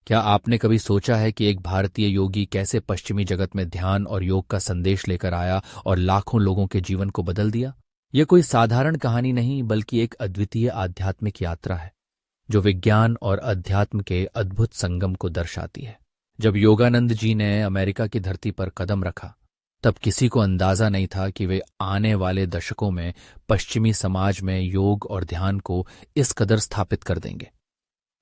क्या आपने कभी सोचा है कि एक भारतीय योगी कैसे पश्चिमी जगत में ध्यान और योग का संदेश लेकर आया और लाखों लोगों के जीवन को बदल दिया? यह कोई साधारण कहानी नहीं बल्कि एक अद्वितीय आध्यात्मिक यात्रा है जो विज्ञान और अध्यात्म के अद्भुत संगम को दर्शाती है। जब योगानंद जी ने अमेरिका की धरती पर कदम रखा तब किसी को अंदाजा नहीं था कि वे आने वाले दशकों में पश्चिमी समाज में योग और ध्यान को इस कदर स्थापित कर देंगे।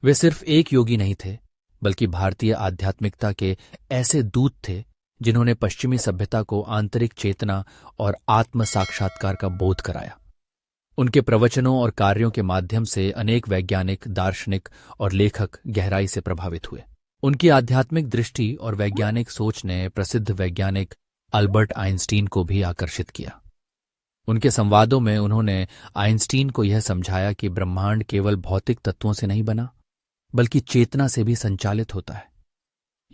वे सिर्फ एक योगी नहीं थे बल्कि भारतीय आध्यात्मिकता के ऐसे दूत थे जिन्होंने पश्चिमी सभ्यता को आंतरिक चेतना और आत्म साक्षात्कार का बोध कराया। उनके प्रवचनों और कार्यों के माध्यम से अनेक वैज्ञानिक, दार्शनिक और लेखक गहराई से प्रभावित हुए। उनकी आध्यात्मिक दृष्टि और वैज्ञानिक सोच ने प्रसिद्ध वैज्ञानिक अल्बर्ट आइंस्टीन को भी आकर्षित किया। उनके संवादों में उन्होंने आइंस्टीन को यह समझाया कि ब्रह्मांड केवल भौतिक तत्वों से नहीं बना बल्कि चेतना से भी संचालित होता है।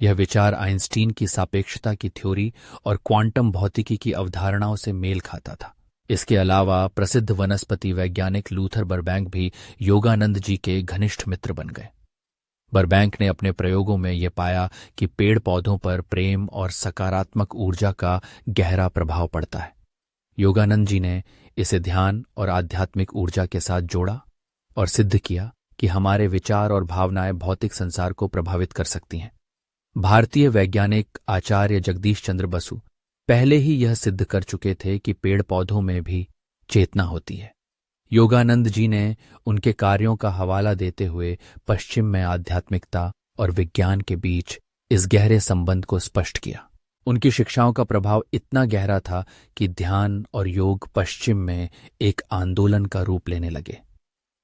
यह विचार आइंस्टीन की सापेक्षता की थ्योरी और क्वांटम भौतिकी की अवधारणाओं से मेल खाता था। इसके अलावा प्रसिद्ध वनस्पति वैज्ञानिक लूथर बर्बैंक भी योगानंद जी के घनिष्ठ मित्र बन गए। बर्बैंक ने अपने प्रयोगों में यह पाया कि पेड़ पौधों पर प्रेम और सकारात्मक ऊर्जा का गहरा प्रभाव पड़ता है। योगानंद जी ने इसे ध्यान और आध्यात्मिक ऊर्जा के साथ जोड़ा और सिद्ध किया कि हमारे विचार और भावनाएं भौतिक संसार को प्रभावित कर सकती हैं। भारतीय वैज्ञानिक आचार्य जगदीश चंद्र बसु पहले ही यह सिद्ध कर चुके थे कि पेड़ पौधों में भी चेतना होती है। योगानंद जी ने उनके कार्यों का हवाला देते हुए पश्चिम में आध्यात्मिकता और विज्ञान के बीच इस गहरे संबंध को स्पष्ट किया। उनकी शिक्षाओं का प्रभाव इतना गहरा था कि ध्यान और योग पश्चिम में एक आंदोलन का रूप लेने लगे।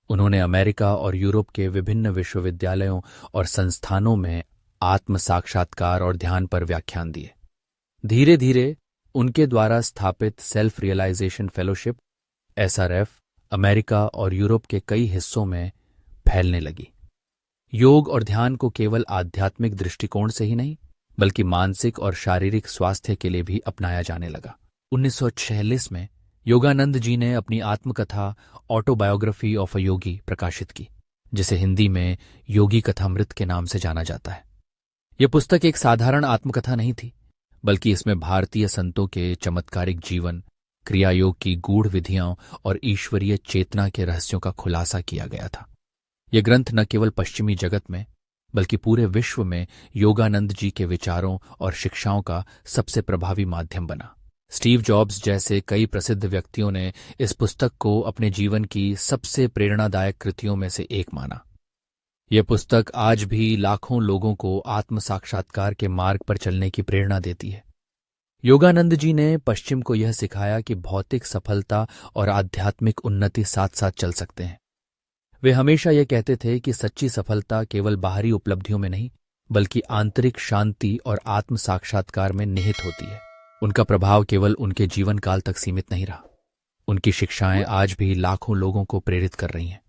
उन्होंने अमेरिका और यूरोप के विभिन्न विश्वविद्यालयों और संस्थानों में आत्म साक्षात्कार और ध्यान पर व्याख्यान दिए। धीरे धीरे उनके द्वारा स्थापित self realization fellowship SRF America और यूरोप के कई हिस्सों में फैलने लगी। योग और ध्यान को केवल आध्यात्मिक दृष्टिकोण से ही नहीं बल्कि मानसिक और शारीरिक स्वास्थ्य के लिए भी अपनाया जाने लगा। 1946 में योगानंद जी ने अपनी आत्मकथा ऑटोबायोग्राफी ऑफ अ योगी प्रकाशित की, जिसे हिंदी में योगी कथामृत के नाम से जाना जाता है। यह पुस्तक एक साधारण आत्मकथा नहीं थी बल्कि इसमें भारतीय संतों के चमत्कारिक जीवन, क्रियायोग की गूढ़ विधियां और ईश्वरीय चेतना के रहस्यों का खुलासा किया गया था। यह ग्रंथ न केवल पश्चिमी जगत में बल्कि पूरे विश्व में योगानंद जी के विचारों और शिक्षाओं का सबसे प्रभावी माध्यम बना। स्टीव जॉब्स जैसे कई प्रसिद्ध व्यक्तियों ने इस पुस्तक को अपने जीवन की सबसे प्रेरणादायक कृतियों में से एक माना। यह पुस्तक आज भी लाखों लोगों को आत्म साक्षात्कार के मार्ग पर चलने की प्रेरणा देती है। योगानंद जी ने पश्चिम को यह सिखाया कि भौतिक सफलता और आध्यात्मिक उन्नति साथ साथ चल सकते हैं। वे हमेशा यह कहते थे कि सच्ची सफलता केवल बाहरी उपलब्धियों में नहीं बल्कि आंतरिक शांति और आत्म साक्षात्कार में निहित होती है। उनका प्रभाव केवल उनके जीवन काल तक सीमित नहीं रहा। उनकी शिक्षाएं आज भी लाखों लोगों को प्रेरित कर रही हैं।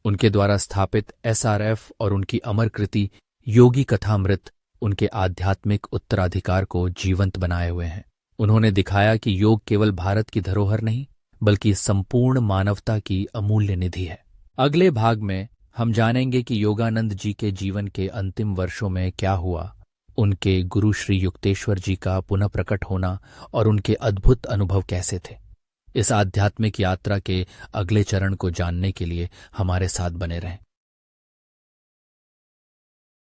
उनके द्वारा स्थापित SRF और उनकी अमर कृति योगी कथामृत उनके आध्यात्मिक उत्तराधिकार को जीवंत बनाए हुए हैं। उन्होंने दिखाया कि योग केवल भारत की धरोहर नहीं बल्कि संपूर्ण मानवता की अमूल्य निधि है। अगले भाग में हम जानेंगे कि योगानंद जी के जीवन के अंतिम वर्षों में क्या हुआ, उनके गुरु श्री युक्तेश्वर जी का पुनः प्रकट होना और उनके अद्भुत अनुभव कैसे थे। इस आध्यात्मिक यात्रा के अगले चरण को जानने के लिए हमारे साथ बने रहें।